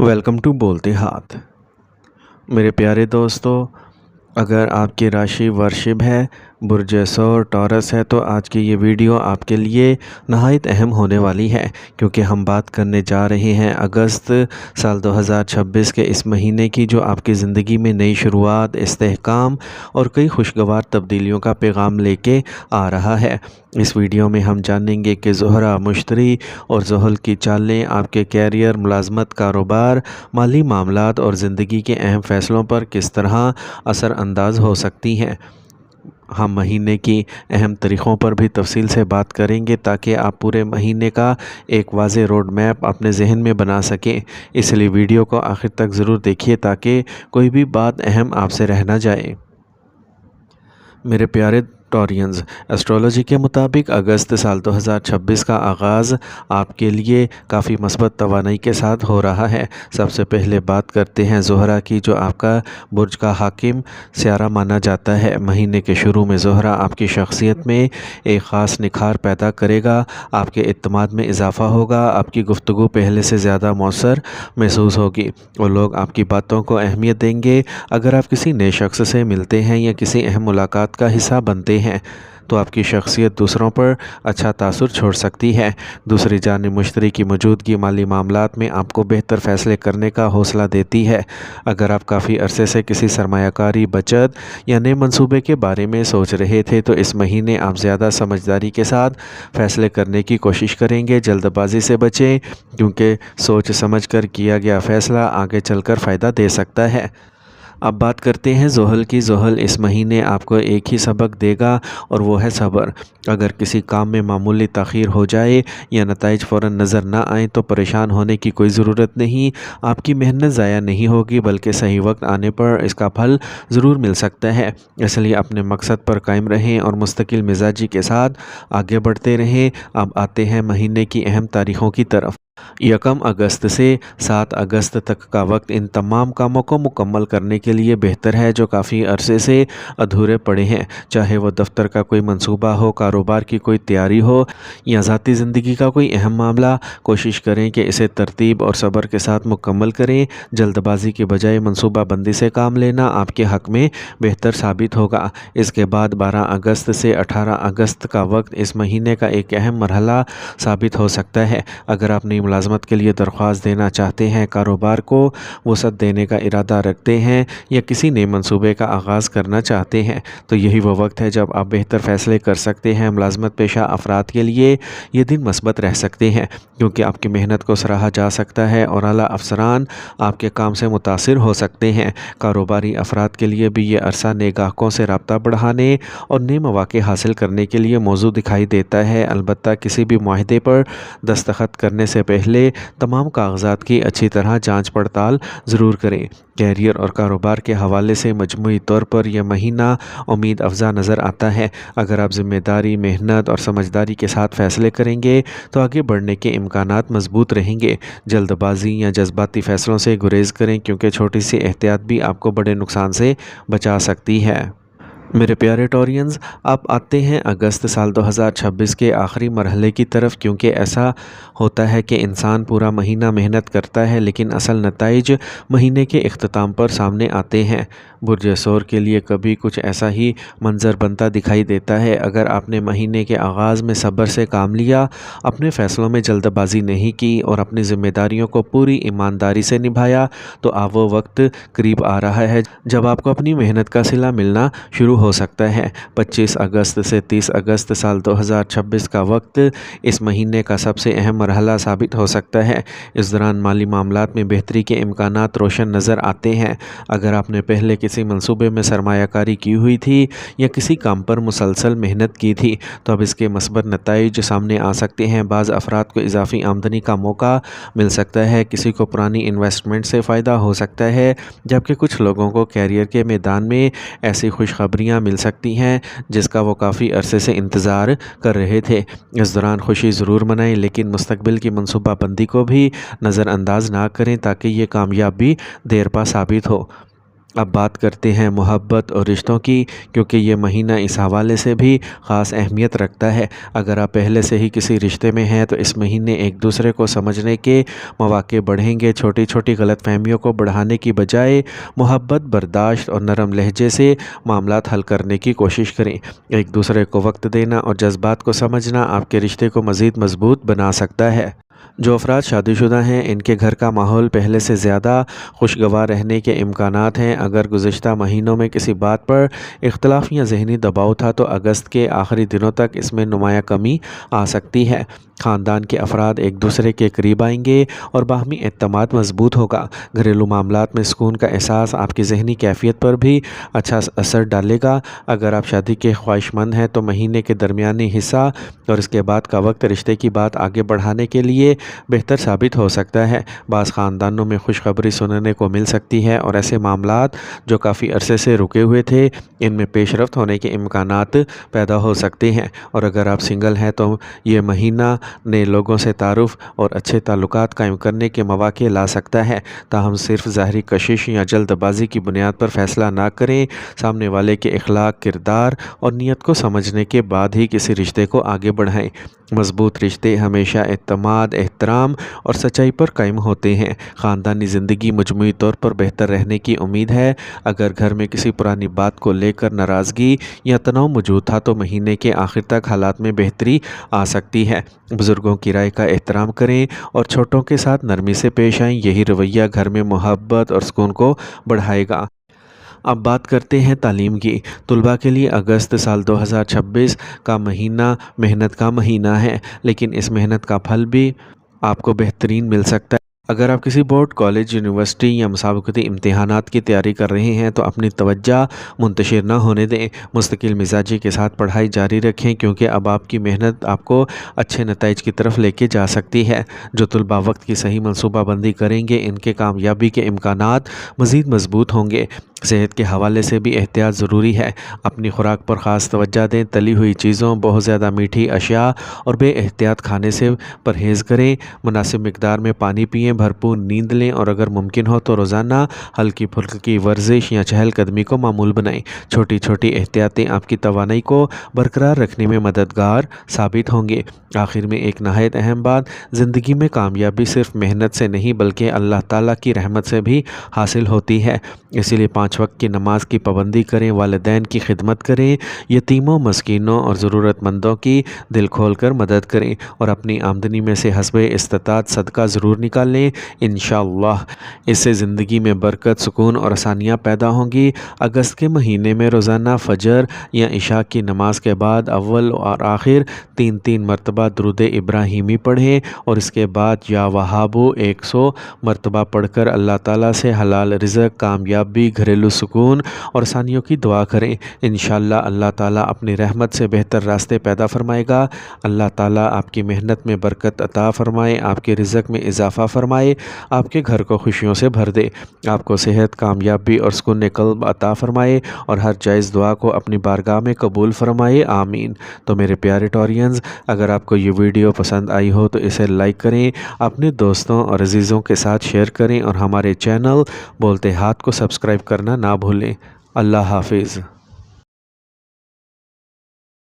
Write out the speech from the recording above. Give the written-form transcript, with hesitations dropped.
Welcome to बोलते हाथ। मेरे प्यारे दोस्तों, अगर आपकी राशि वृश्चिक है, बुर्ज सौर टॉरस है, तो आज की ये वीडियो आपके लिए नहायत अहम होने वाली है, क्योंकि हम बात करने जा रहे हैं अगस्त साल 2026 के इस महीने की, जो आपकी ज़िंदगी में नई शुरुआत, इस्तेहकाम और कई खुशगवार तब्दीलियों का पैगाम लेके आ रहा है। इस वीडियो में हम जानेंगे कि ज़ोहरा, मुश्तरी और ज़ुहल की चालें आपके कैरियर, मुलाजमत, कारोबार, माली मामलात और ज़िंदगी के अहम फ़ैसलों पर किस तरह असर अंदाज हो सकती हैं। हम महीने की अहम तारीख़ों पर भी तफसील से बात करेंगे, ताकि आप पूरे महीने का एक वाज़ेह रोड मैप अपने जहन में बना सकें। इसलिए वीडियो को आखिर तक ज़रूर देखिए, ताकि कोई भी बात अहम आपसे रह ना जाए। मेरे प्यारे टॉरियंस, एस्ट्रोलॉजी के मुताबिक अगस्त साल 2026 का आगाज़ आपके लिए काफ़ी मस्बत तवानाई के साथ हो रहा है। सबसे पहले बात करते हैं ज़ोहरा की, जो आपका बुर्ज का हाकिम सियारा माना जाता है। महीने के शुरू में ज़ोहरा आपकी शख्सियत में एक ख़ास निखार पैदा करेगा, आपके इत्मीनान में इजाफ़ा होगा, आपकी गुफ्तगू पहले से ज़्यादा मौसर महसूस होगी और लोग आपकी बातों को अहमियत देंगे। अगर आप किसी नए शख्स से मिलते हैं या किसी अहम मुलाकात का हिस्सा बनते हैं, तो आपकी शख्सियत दूसरों पर अच्छा तासुर छोड़ सकती है। दूसरी जानिब मुश्तरी की मौजूदगी माली मामलात में आपको बेहतर फ़ैसले करने का हौसला देती है। अगर आप काफ़ी अरसे से किसी सरमायाकारी, बचत या नए मंसूबे के बारे में सोच रहे थे, तो इस महीने आप ज़्यादा समझदारी के साथ फ़ैसले करने की कोशिश करेंगे। जल्दबाजी से बचें, क्योंकि सोच समझ कर किया गया फ़ैसला आगे चलकर फ़ायदा दे सकता है। अब बात करते हैं ज़ुहल की। ज़ुहल इस महीने आपको एक ही सबक देगा, और वो है सब्र। अगर किसी काम में मामूली ताख़ीर हो जाए या नताइज फ़ौरन नज़र ना आए, तो परेशान होने की कोई ज़रूरत नहीं। आपकी मेहनत ज़ाया नहीं होगी, बल्कि सही वक्त आने पर इसका फल ज़रूर मिल सकता है। इसलिए अपने मकसद पर कायम रहें और मुस्तकिल मिजाजी के साथ आगे बढ़ते रहें। अब आते हैं महीने की अहम तारीख़ों की तरफ। 1 अगस्त से 7 अगस्त तक का वक्त इन तमाम कामों को मुकम्मल करने के लिए बेहतर है, जो काफ़ी अरसे से अधूरे पड़े हैं। चाहे वो दफ्तर का कोई मंसूबा हो, कारोबार की कोई तैयारी हो या ज़ाती ज़िंदगी का कोई अहम मामला, कोशिश करें कि इसे तरतीब और सब्र के साथ मुकम्मल करें। जल्दबाजी के बजाय मंसूबा बंदी से काम लेना आपके हक़ में बेहतर साबित होगा। इसके बाद 12 अगस्त से 18 अगस्त का वक्त इस महीने का एक अहम मरहला साबित हो सकता है। अगर आप नई मुलाजमत के लिए दरख्वास्त देना चाहते हैं, कारोबार को वसअत देने का इरादा रखते हैं या किसी नए मंसूबे का आगाज़ करना चाहते हैं, तो यही वो वक्त है जब आप बेहतर फ़ैसले कर सकते हैं। मुलाजमत पेशा अफराद के लिए ये दिन मस्बत रह सकते हैं, क्योंकि आपकी मेहनत को सराहा जा सकता है और आला अफसरान आपके काम से मुतासिर हो सकते हैं। कारोबारी अफराद के लिए भी ये अरसा नए ग्राहकों से रब्ता बढ़ाने और नए मौके हासिल करने के लिए मौजू दिखाई देता है। अलबत्ता किसी भी मुआहदे पर दस्तखत करने से पहले तमाम कागजात की अच्छी तरह जांच पड़ताल ज़रूर करें। कैरियर और कारोबार के हवाले से मजमूई तौर पर यह महीना उम्मीद अफजा नज़र आता है। अगर आप ज़िम्मेदारी, मेहनत और समझदारी के साथ फ़ैसले करेंगे, तो आगे बढ़ने के इम्कानात मजबूत रहेंगे। जल्दबाजी या जज्बाती फ़ैसलों से गुरेज करें, क्योंकि छोटी सी एहतियात भी आपको बड़े नुकसान से बचा सकती है। मेरे प्यारे टॉरियंस, आप आते हैं अगस्त साल 2026 के आखिरी मरहले की तरफ, क्योंकि ऐसा होता है कि इंसान पूरा महीना मेहनत करता है, लेकिन असल नताइज महीने के इख्तिताम पर सामने आते हैं। बुर्ज सौर के लिए कभी कुछ ऐसा ही मंजर बनता दिखाई देता है। अगर आपने महीने के आगाज़ में सब्र से काम लिया, अपने फ़ैसलों में जल्दबाजी नहीं की और अपनी ज़िम्मेदारियों को पूरी ईमानदारी से निभाया, तो अब वो वक्त करीब आ रहा है जब आपको अपनी मेहनत का सिला मिलना शुरू हो सकता है। 25 अगस्त से 30 अगस्त साल 2026 का वक्त इस महीने का सबसे अहम मरहला साबित हो सकता है। इस दौरान माली मामलात में बेहतरी के इम्कानात रोशन नज़र आते हैं। अगर आपने पहले किसी मंसूबे में सरमायाकारी की हुई थी या किसी काम पर मुसलसल मेहनत की थी, तो अब इसके मस्बत नताइज सामने आ सकते हैं। बाज़ अफराद को इजाफी आमदनी का मौका मिल सकता है, किसी को पुरानी इन्वेस्टमेंट से फ़ायदा हो सकता है, जबकि कुछ लोगों को कैरियर के मैदान में ऐसी खुशखबरियाँ मिल सकती हैं जिसका वो काफ़ी अरसे से इंतज़ार कर रहे थे। इस दौरान खुशी ज़रूर मनाएं, लेकिन मुस्तकबिल की मनसूबाबंदी को भी नज़रअंदाज ना करें, ताकि ये कामयाबी देर पा साबित हो। اب بات کرتے ہیں محبت اور رشتوں کی، کیونکہ یہ مہینہ اس حوالے سے بھی خاص اہمیت رکھتا ہے۔ اگر آپ پہلے سے ہی کسی رشتے میں ہیں تو اس مہینے ایک دوسرے کو سمجھنے کے مواقع بڑھیں گے۔ چھوٹی چھوٹی غلط فہمیوں کو بڑھانے کی بجائے محبت، برداشت اور نرم لہجے سے معاملات حل کرنے کی کوشش کریں۔ ایک دوسرے کو وقت دینا اور جذبات کو سمجھنا آپ کے رشتے کو مزید مضبوط بنا سکتا ہے۔ جو افراد شادی شدہ ہیں ان کے گھر کا ماحول پہلے سے زیادہ خوشگوار رہنے کے امکانات ہیں۔ اگر گزشتہ مہینوں میں کسی بات پر اختلاف یا ذہنی دباؤ تھا تو اگست کے آخری دنوں تک اس میں نمایاں کمی آ سکتی ہے۔ خاندان کے افراد ایک دوسرے کے قریب آئیں گے اور باہمی اعتماد مضبوط ہوگا۔ گھریلو معاملات میں سکون کا احساس آپ کی ذہنی کیفیت پر بھی اچھا اثر ڈالے گا۔ اگر آپ شادی کے خواہش مند ہیں تو مہینے کے درمیانی حصہ اور اس کے بعد کا وقت رشتے کی بات آگے بڑھانے کے لیے بہتر ثابت ہو سکتا ہے۔ بعض خاندانوں میں خوشخبری سننے کو مل سکتی ہے اور ایسے معاملات جو کافی عرصے سے رکے ہوئے تھے ان میں پیش رفت ہونے کے امکانات پیدا ہو سکتے ہیں۔ اور اگر آپ سنگل ہیں تو یہ مہینہ نئے لوگوں سے تعارف اور اچھے تعلقات قائم کرنے کے مواقع لا سکتا ہے۔ تاہم صرف ظاہری کشش یا جلد بازی کی بنیاد پر فیصلہ نہ کریں۔ سامنے والے کے اخلاق، کردار اور نیت کو سمجھنے کے بعد ہی کسی رشتے کو آگے بڑھائیں۔ مضبوط رشتے ہمیشہ اعتماد، احترام اور سچائی پر قائم ہوتے ہیں۔ خاندانی زندگی مجموعی طور پر بہتر رہنے کی امید ہے۔ اگر گھر میں کسی پرانی بات کو لے کر ناراضگی یا تناؤ موجود تھا تو مہینے کے آخر تک حالات میں بہتری آ سکتی ہے۔ بزرگوں کی رائے کا احترام کریں اور چھوٹوں کے ساتھ نرمی سے پیش آئیں۔ یہی رویہ گھر میں محبت اور سکون کو بڑھائے گا۔ اب بات کرتے ہیں تعلیم کی۔ طلباء کے لیے اگست سال 2026 کا مہینہ محنت کا مہینہ ہے، لیکن اس محنت کا پھل بھی آپ کو بہترین مل سکتا ہے۔ اگر آپ کسی بورڈ، کالج، یونیورسٹی یا مسابقتی امتحانات کی تیاری کر رہے ہیں تو اپنی توجہ منتشر نہ ہونے دیں۔ مستقل مزاجی کے ساتھ پڑھائی جاری رکھیں، کیونکہ اب آپ کی محنت آپ کو اچھے نتائج کی طرف لے کے جا سکتی ہے۔ جو طلباء وقت کی صحیح منصوبہ بندی کریں گے ان کے کامیابی کے امکانات مزید مضبوط ہوں گے۔ صحت کے حوالے سے بھی احتیاط ضروری ہے۔ اپنی خوراک پر خاص توجہ دیں۔ تلی ہوئی چیزوں، بہت زیادہ میٹھی اشیاء اور بے احتیاط کھانے سے پرہیز کریں۔ مناسب مقدار میں پانی پئیں، بھرپور نیند لیں اور اگر ممکن ہو تو روزانہ ہلکی پھلکی ورزش یا چہل قدمی کو معمول بنائیں۔ چھوٹی چھوٹی احتیاطیں آپ کی توانائی کو برقرار رکھنے میں مددگار ثابت ہوں گے۔ آخر میں ایک نہایت اہم بات، زندگی میں کامیابی صرف محنت سے نہیں بلکہ اللہ تعالیٰ کی رحمت سے بھی حاصل ہوتی ہے۔ اسی لیے 5 وقت کی نماز کی پابندی کریں، والدین کی خدمت کریں، یتیموں، مسکینوں اور ضرورت مندوں کی دل کھول کر مدد کریں اور اپنی آمدنی میں سے حسب استطاعت صدقہ ضرور نکالیں۔ انشاءاللہ اس سے زندگی میں برکت، سکون اور آسانیاں پیدا ہوں گی۔ اگست کے مہینے میں روزانہ فجر یا عشاء کی نماز کے بعد اول اور آخر 3 مرتبہ درود ابراہیمی پڑھیں اور اس کے بعد یا وہابو 100 مرتبہ پڑھ کر اللہ تعالیٰ سے حلال رزق، کامیابی، گھریلو سکون اور آسانیوں کی دعا کریں۔ انشاءاللہ اللہ تعالیٰ اپنی رحمت سے بہتر راستے پیدا فرمائے گا۔ اللہ تعالیٰ آپ کی محنت میں برکت عطا فرمائے، آپ کے رزق میں اضافہ فرمائے، آپ کے گھر کو خوشیوں سے بھر دے، آپ کو صحت، کامیابی اور سکون قلب عطا فرمائے اور ہر جائز دعا کو اپنی بارگاہ میں قبول فرمائے، آمین۔ تو میرے پیارے ٹورینز، اگر آپ کو یہ ویڈیو پسند آئی ہو تو اسے لائک کریں، اپنے دوستوں اور عزیزوں کے ساتھ شیئر کریں اور ہمارے چینل بولتے ہاتھ کو سبسکرائب کرنا نہ بھولیں۔ اللہ حافظ۔